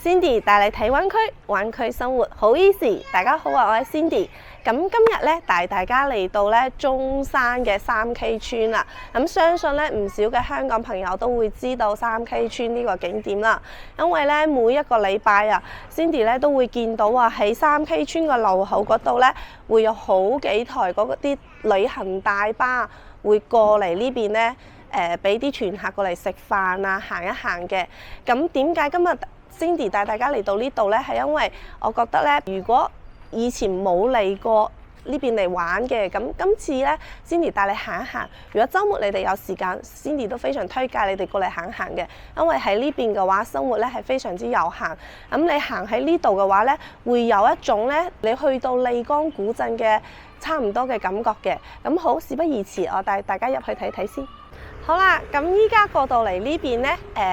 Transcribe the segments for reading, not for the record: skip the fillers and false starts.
Cindy 帶你睇灣區生活好 easy。大家好啊，我係 Cindy。咁今日咧帶大家嚟到咧中山嘅3K 村啦。咁相信咧唔少嘅香港朋友都會知道3K 村呢個景點啦。因為咧每一個禮拜啊 ，Cindy 咧都會見到啊喺3K 村個路口嗰度咧會有好幾台嗰啲旅行大巴會過嚟呢邊咧。俾啲團客過嚟食飯啊，行一行嘅。咁點解今日 Cindy 帶大家嚟到呢度呢？係因為我覺得呢，如果以前冇嚟過呢邊嚟玩嘅，咁今次呢 Cindy 帶你行一行。如果週末你哋有時間 ，Cindy 都非常推介你哋過嚟行行嘅。因為喺呢邊嘅話，生活呢係非常之悠閒。咁你行喺呢度嘅話呢，會有一種呢，你去到麗江古鎮嘅差唔多嘅感覺嘅。咁好，事不宜遲，我帶大家入去睇睇先。好啦，咁依家過到嚟呢邊呢，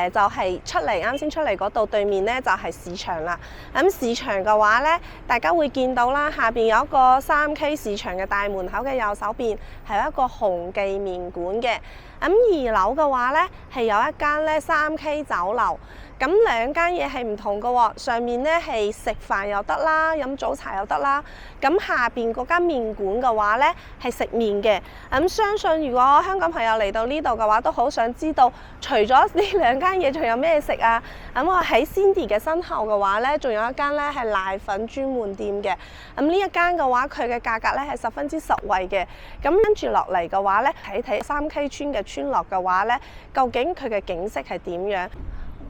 就係啱先出嚟嗰度對面呢，就係市場啦。咁市場嘅話呢，大家會見到啦，下邊有一個3K 市場嘅大門口嘅右手邊係有一個紅記麵館嘅。咁2樓嘅話呢，係有一間呢3K 酒樓。咁兩間嘢係唔同嘅喎，上面呢係食飯又得啦，飲早茶又得啦。咁下邊嗰間麵館嘅話呢係食麵嘅。咁相信如果香港朋友嚟到呢度嘅話，都好想知道除咗呢兩間嘢，仲有咩食啊？咁我喺 Cindy 嘅身後嘅話呢，仲有一間呢係瀨粉專門店嘅。咁呢一間嘅話，佢嘅價格呢係十分之實惠嘅。咁跟住落嚟嘅話呢，睇睇3K 村嘅村落嘅話呢，究竟佢嘅景色係點樣？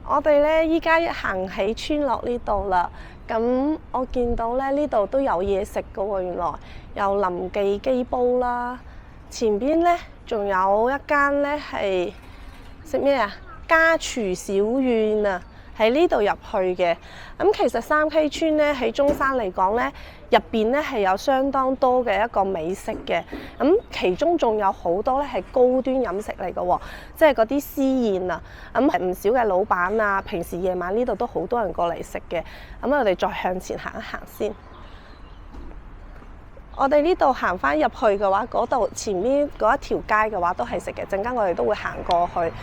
我哋咧依家行喺村落呢度啦，咁我見到咧呢度都有嘢食噶喎，原來有林記雞煲啦，前邊咧仲有一間咧係食咩啊？家廚小院啊，喺呢度入去嘅。咁其實3K 村咧喺中山嚟講咧，入邊咧係有相當多嘅一個美食嘅。咁其中仲有好多咧係高端飲食嚟嘅喎，即係嗰啲私宴啊。咁唔少嘅老闆啊，平時夜晚呢度都好多人過嚟食嘅。咁我哋再向前行一行先。我哋呢度行翻入去嘅話，嗰度前面嗰一條街嘅話都係食嘅。陣間我哋都會行過去。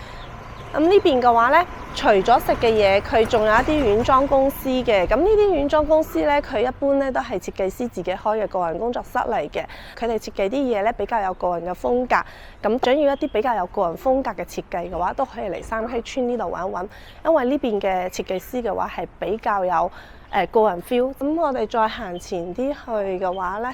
咁呢邊嘅話呢，除咗食嘅嘢，佢仲有一啲軟裝公司嘅。咁呢啲軟裝公司呢，佢一般呢都係設計師自己開嘅個人工作室嚟嘅。佢哋設計啲嘢呢比較有個人嘅風格。咁想要一啲比較有個人風格嘅設計嘅話，都可以嚟3K 村呢度玩一玩。因為呢邊嘅設計師嘅話係比較有個人 feel。咁我哋再行前啲去嘅話呢。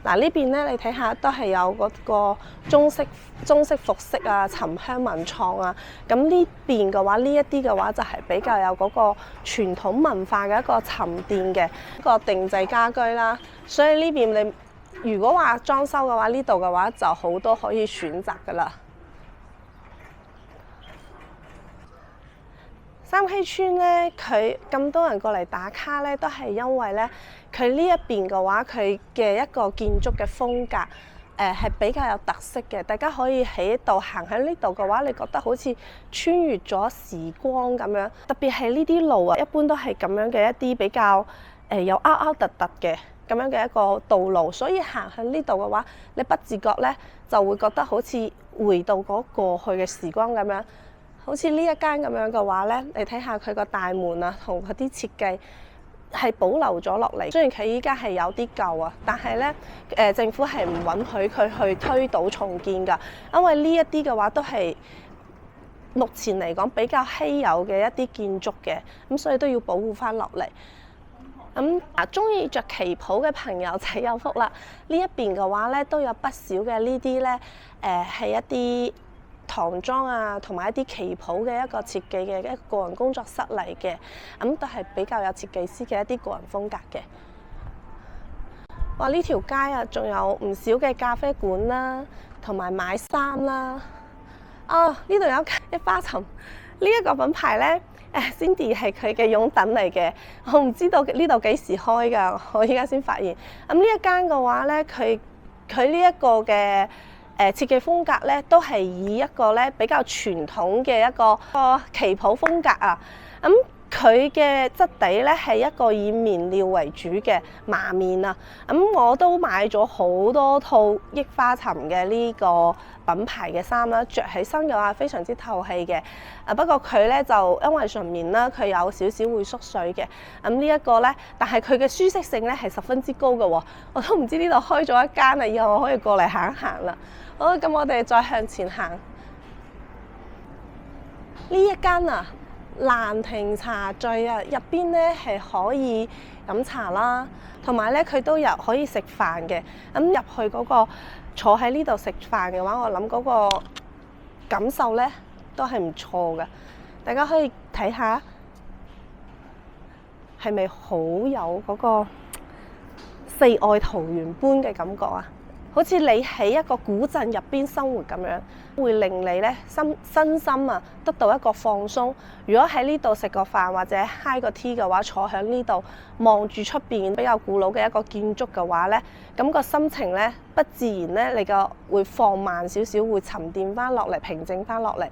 嗱呢邊咧，你睇下都係有嗰個中式服飾啊、沉香文創啊。咁呢邊嘅話，呢一啲嘅話就係比較有嗰個傳統文化嘅一個沉澱嘅一個定製家居啦。所以呢邊你如果話裝修嘅話，呢度嘅話就好多可以選擇噶啦。3K 村咧，佢咁多人過嚟打卡咧，都係因為咧，佢呢一邊嘅話，佢嘅一個建築嘅風格，係比較有特色嘅。大家可以喺度行喺呢度嘅話，你覺得好似穿越咗時光咁樣。特別係呢啲路啊，一般都係咁樣嘅一啲比較有凹凹凸凸嘅咁樣嘅一個道路，所以行喺呢度嘅話，你不自覺咧就會覺得好似回到嗰過去嘅時光咁樣。好似呢一間咁樣嘅話呢，你睇下佢個大門啊，同佢啲設計係保留咗落嚟。雖然佢依家係有啲舊啊，但係呢，政府係唔允許佢去推倒重建㗎，因為呢一啲嘅話都係目前嚟講比較稀有嘅一啲建築嘅，咁所以都要保護翻落嚟。咁中意着旗袍嘅朋友就有福啦！呢一邊嘅話呢，都有不少嘅呢啲呢，係一啲唐裝啊，同埋一啲旗袍嘅一個設計嘅一個個人工作室嚟嘅，咁都係比較有設計師嘅一啲個人風格嘅。哇！呢條街啊，仲有唔少嘅咖啡館啦，同埋買衫啦。哦，呢度有一花尋，呢一個品牌呢。Cindy 係佢嘅擁躉嚟嘅，我唔知道呢度幾時開㗎，我依家先發現。咁呢一間嘅話呢，佢呢一個嘅設計風格呢，都係以一個呢比較傳統嘅一個旗袍風格啊。咁佢嘅質地咧係一個以面料為主嘅麻面啊，我都買咗好多套益花尋嘅呢個品牌嘅衫啦，着起身嘅話非常之透氣嘅。不過佢咧就因為純棉啦，佢有少少會縮水嘅。呢一個咧，但係佢嘅舒適性咧係十分之高嘅喎。我都唔知呢度開咗一間啦，以後我可以過嚟行一行啦。好，咁我哋再向前行。呢一間啊，蘭亭茶聚啊，入邊咧係可以飲茶啦，同埋咧佢都有可以食飯嘅。入去嗰個坐喺呢度食飯嘅話，我諗嗰個感受咧都係唔錯嘅。大家可以睇下，係咪好有嗰個世外桃源般嘅感覺啊？好似你喺一個古鎮入邊生活咁樣，會令你咧身心啊得到一個放鬆。如果喺呢度食個飯或者 high 個 tea 嘅話，坐喺呢度望住出邊比較古老嘅一個建築嘅話咧，咁個心情咧不自然咧，你個會放慢少少，會沉澱翻落嚟，平靜翻落嚟。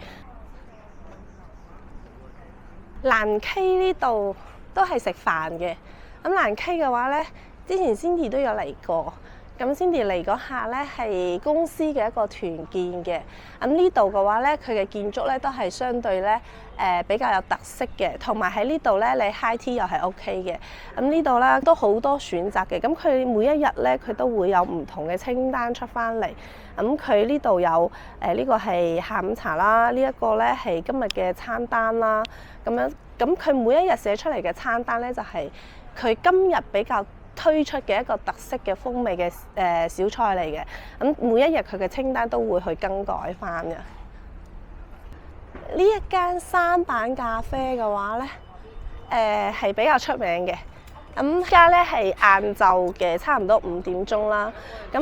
蘭溪呢度都係食飯嘅。蘭溪嘅話咧，之前 Cindy 都有嚟過。咁 Cindy 嚟嗰下咧係公司嘅一個團建嘅。呢度嘅話咧，佢嘅建築咧都係相對咧比較有特色嘅，同埋喺呢度咧你 high tea 又係 OK 嘅。呢度咧都好多選擇嘅。咁佢每一日咧佢都會有唔同嘅清單出翻嚟。佢呢度有呢個係下午茶啦，呢一個咧係今日嘅餐單啦。咁佢每一日寫出嚟嘅餐單咧就係佢今日比較推出嘅一個特色嘅風味嘅小菜嚟嘅。每一日佢嘅清單都會去更改翻嘅。呢一間三板咖啡嘅話咧，係比較出名嘅。而家咧係晏晝嘅差唔多5點鐘啦。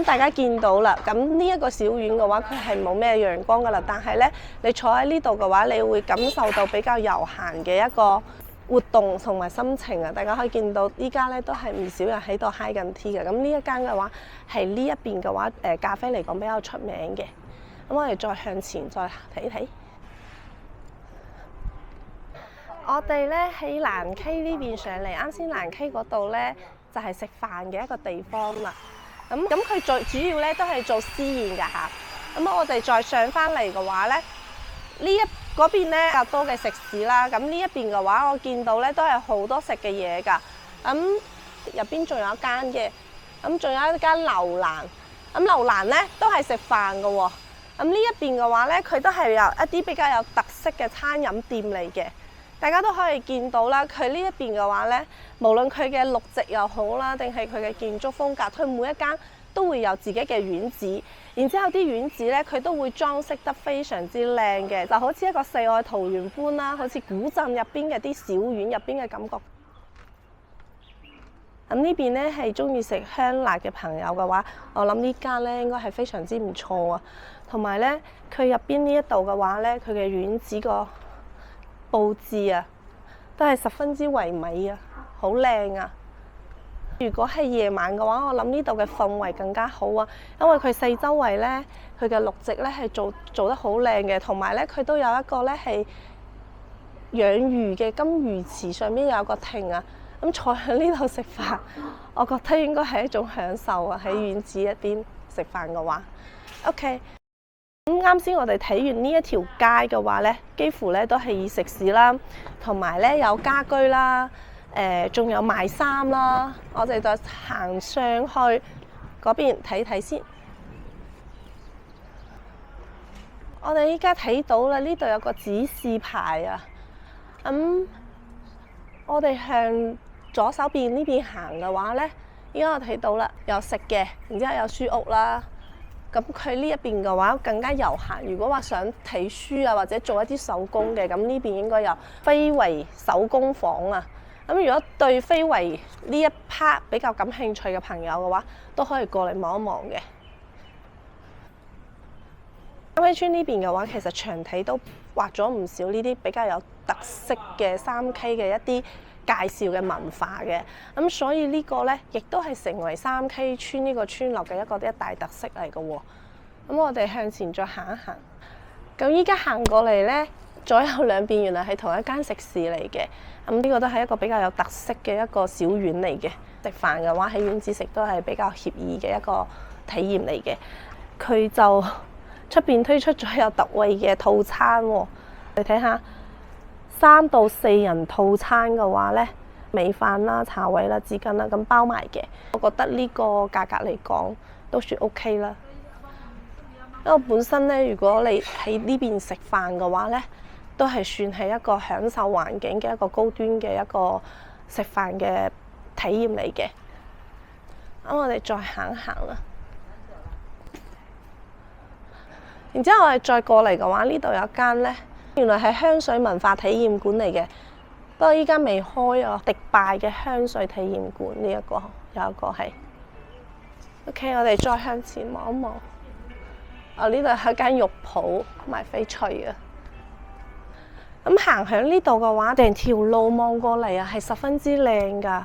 大家見到啦，呢一個小院嘅話，佢係冇咩陽光噶啦。但係咧，你坐喺呢度嘅話，你會感受到比較悠閒嘅一個活動同埋心情啊！大家可以見到依家咧都係唔少人喺度 high 緊 tea 嘅。呢一間嘅話係呢一邊嘅話咖啡嚟講比較出名嘅。我哋再向前再睇睇。我哋咧喺蘭溪呢邊上嚟，啱先蘭溪嗰度咧就係食飯嘅一個地方啦。佢最主要咧都係做私宴㗎嚇。我哋再上翻嚟嘅話咧，嗰邊咧較多嘅食肆啦。呢一邊嘅話，我見到咧都係好多食嘅嘢㗎。入邊仲有一間嘅，仲有一間樓蘭。樓蘭咧都係食飯㗎喎。呢一邊嘅話咧，佢都係有一啲比較有特色嘅餐飲店嚟嘅。大家都可以見到啦，佢呢一邊嘅話咧，無論佢嘅綠植又好啦，定係佢嘅建築風格，佢每一間都會有自己嘅院子。然之後啲院子咧，佢都會裝飾得非常之靚嘅，就好似一個世外桃源般啦，好似古鎮入邊嘅啲小院入邊嘅感覺。呢邊咧係中意食香辣嘅朋友嘅話，我諗呢間咧應該係非常之唔錯啊。同埋咧，佢入邊呢一度嘅話咧，佢嘅院子個佈置啊，都係十分之唯美啊，好靚啊！如果係夜晚嘅話，我諗呢度嘅氛圍更加好啊，因為佢四周圍咧，佢嘅綠植咧係做得好靚嘅，同埋咧佢都有一個咧係養魚嘅金魚池，上面有個亭啊。坐喺呢度食飯，我覺得應該係一種享受啊！喺院子一邊食飯嘅話 ，OK。啱先我哋睇完呢一條街嘅話咧，幾乎咧都係以食肆啦，同埋咧有家居啦，仲有賣衫啦。我哋再行上去嗰邊睇睇先。我哋依家睇到啦，呢度有個指示牌啊。我哋向左手邊呢邊行嘅話咧，依家我睇到啦，有食嘅，然之後有書屋啦。佢呢一邊嘅話更加悠閒。如果話想睇書啊，或者做一啲手工嘅，咁呢邊應該有非遺手工坊啊。如果對非遺呢一 part 比較感興趣嘅朋友嘅話，都可以過嚟望一望嘅。三溪村呢邊嘅話，其實長體都畫咗唔少呢啲比較有特色嘅3K 嘅一啲介紹嘅文化嘅。所以呢個咧，亦都係成為三溪村呢個村落嘅一大特色嚟嘅喎。我哋向前再行一行。咁依家行過嚟咧，左右兩邊原來係同一間食肆嚟嘅。咁呢個都係一個比較有特色嘅一個小院嚟嘅。食飯嘅話喺院子食都係比較愜意嘅一個體驗嚟嘅。佢就出邊推出咗有特惠嘅套餐喎。你睇下，3到4人套餐嘅話呢，米飯啦、茶位啦、紙巾啦，咁包埋嘅。我覺得呢個價格嚟講都算 OK 啦。因為本身呢，如果你喺呢邊食飯嘅話呢，都係算係一個享受環境嘅一個高端嘅一個食飯嘅體驗嚟嘅。咁我哋再行一行啦。然之後我哋再過嚟嘅話，呢度有間呢，原來係香水文化體驗館嚟嘅。不過依家未開啊，迪拜嘅香水體驗館呢一個有一個係。OK， 我哋再向前望一望。呢度係一間肉鋪賣翡翠啊。咁行響呢度嘅話，成條路望過嚟啊，係十分之靚㗎。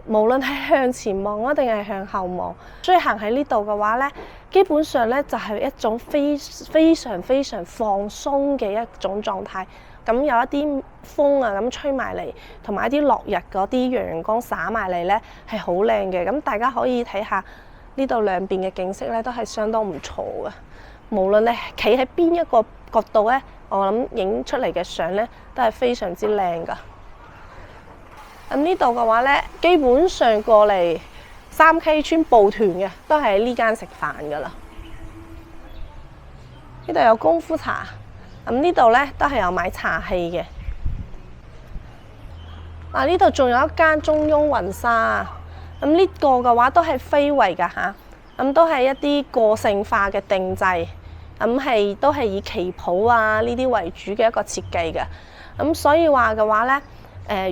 無論係向前望啊，定係向後望，所以行喺呢度嘅話呢，基本上呢就係一種非常放鬆嘅一種狀態。咁有一啲風啊咁吹埋嚟，同埋一啲落日嗰啲陽光灑埋嚟呢，係好靚嘅。咁大家可以睇下呢度兩邊嘅景色呢，都係相當唔錯嘅。無論你企喺邊一個角度呢，我諗影出嚟嘅相呢，都係非常之靚㗎。咁呢度嘅話呢，基本上過嚟3K 村報團嘅都係喺呢間食飯㗎啦。呢度有功夫茶，咁呢度呢都係有買茶器嘅。呢度仲有一間中庸雲紗，咁呢個嘅話都係非遺㗎嚇，咁都係一啲個性化嘅定製，咁都係以旗袍啊呢啲為主嘅一個設計嘅。咁所以話嘅話呢。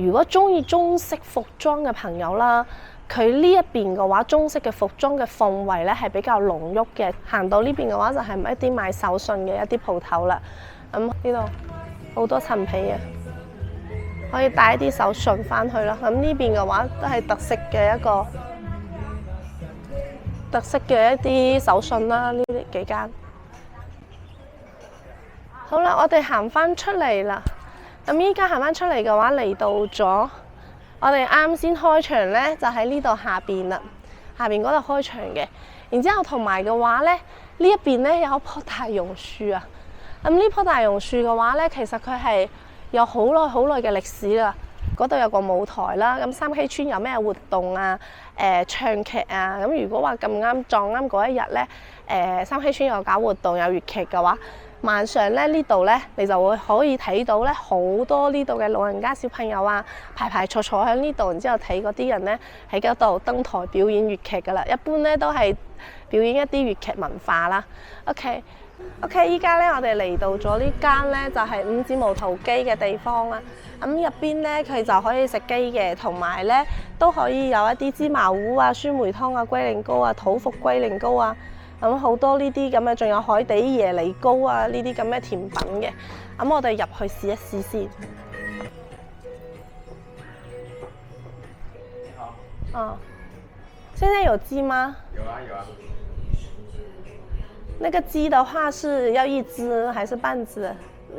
如果中意中式服裝嘅朋友啦，佢呢一邊嘅話，中式嘅服裝嘅氛圍咧係比較濃郁嘅。行到呢邊嘅話，就係一啲賣手信嘅一啲鋪頭啦。咁呢度好多陳皮啊，可以帶一啲手信翻去啦。咁呢邊嘅話都係特色嘅一啲手信啦。呢幾間好啦，我哋行翻出嚟啦。咁依家行翻出嚟嘅話，嚟到咗我哋啱先開場呢，就喺呢度下邊啦，下邊嗰度開場嘅。然之後同埋嘅話呢，呢一邊呢有一棵大榕樹啊。咁呢棵大榕樹嘅話呢，其實佢係有好耐嘅歷史啦。嗰度有個舞台啦，咁3K 村有咩活動啊？唱劇啊。咁如果話咁啱撞啱嗰一日呢，3K 村有搞活動有粵劇嘅話，晚上咧呢度咧，你就會可以睇到咧好多呢度嘅老人家小朋友啊，排坐喺呢度，然之後睇嗰啲人咧喺嗰度登台表演粵劇噶啦。一般咧都係表演一啲粵劇文化啦。OK，依家咧我哋嚟到咗呢間咧就係五指毛陶雞嘅地方啦。咁入邊咧佢就可以食雞嘅，同埋咧都可以有一啲芝麻糊啊、酸梅湯啊、龜苓膏啊、土福龜苓膏啊。咁好多呢啲咁嘅，仲有海底椰梨糕啊，呢啲咁嘅甜品嘅。咁我哋入去試一試先。你好。現在有雞嗎？有啊。那個雞的話是要一隻還是半隻？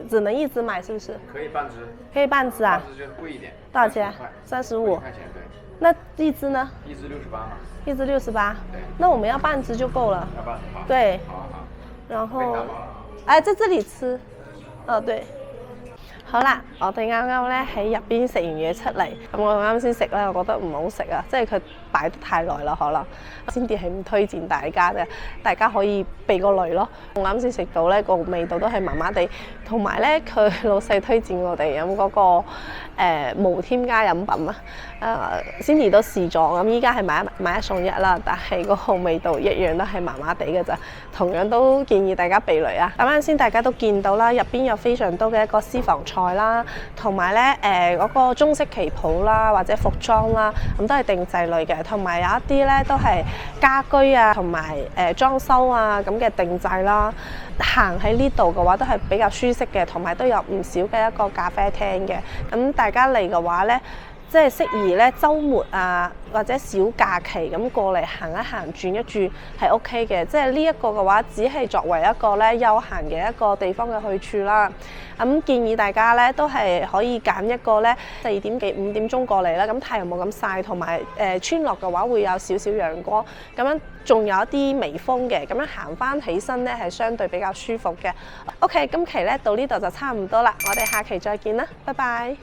只能一隻買是不是？可以半隻。可以半隻啊？半隻就貴一點。多少錢？35。塊錢，對。那一隻呢？一隻68嘛。一隻68。對。那我們要半隻就夠了。要半隻。好。對。好。然後，在這裡吃。對。好啦，我哋啱啱咧喺入邊食完嘢出嚟，咁我啱先食咧，我覺得唔好食啊，即係佢擺得太耐啦，可能。Cindy係唔推薦大家嘅，大家可以避個雷咯。我啱先食到咧個味道都係麻麻地，同埋咧佢老細推薦我哋飲嗰個無添加飲品啊。Cindy 都試咗，咁依家係買一送一啦，但係嗰個味道一樣都係麻麻地嘅咋。同樣都建議大家避雷啊。咁啱先大家都見到啦，入邊有非常多嘅一個私房菜啦，同埋咧嗰個中式旗袍啦，或者服裝啦，咁都係定製類嘅，同埋有一啲咧都係家居啊，同埋裝修啊咁嘅定製啦。行喺呢度嘅話都係比較舒適嘅，同埋都有唔少嘅一個咖啡廳嘅。咁大家嚟嘅話咧，即係適宜咧週末啊或者小假期咁過嚟行一行轉一轉係 OK 嘅。即係呢一個嘅話，只係作為一個咧休閒嘅一個地方嘅去處啦。咁建議大家咧都係可以揀一個咧4點幾5點鐘過嚟啦，咁太陽冇咁曬，同埋村落嘅話會有少少陽光，咁樣仲有一啲微風嘅，咁樣行翻起身咧係相對比較舒服嘅。OK， 今期咧到呢度就差唔多啦，我哋下期再見啦，拜拜。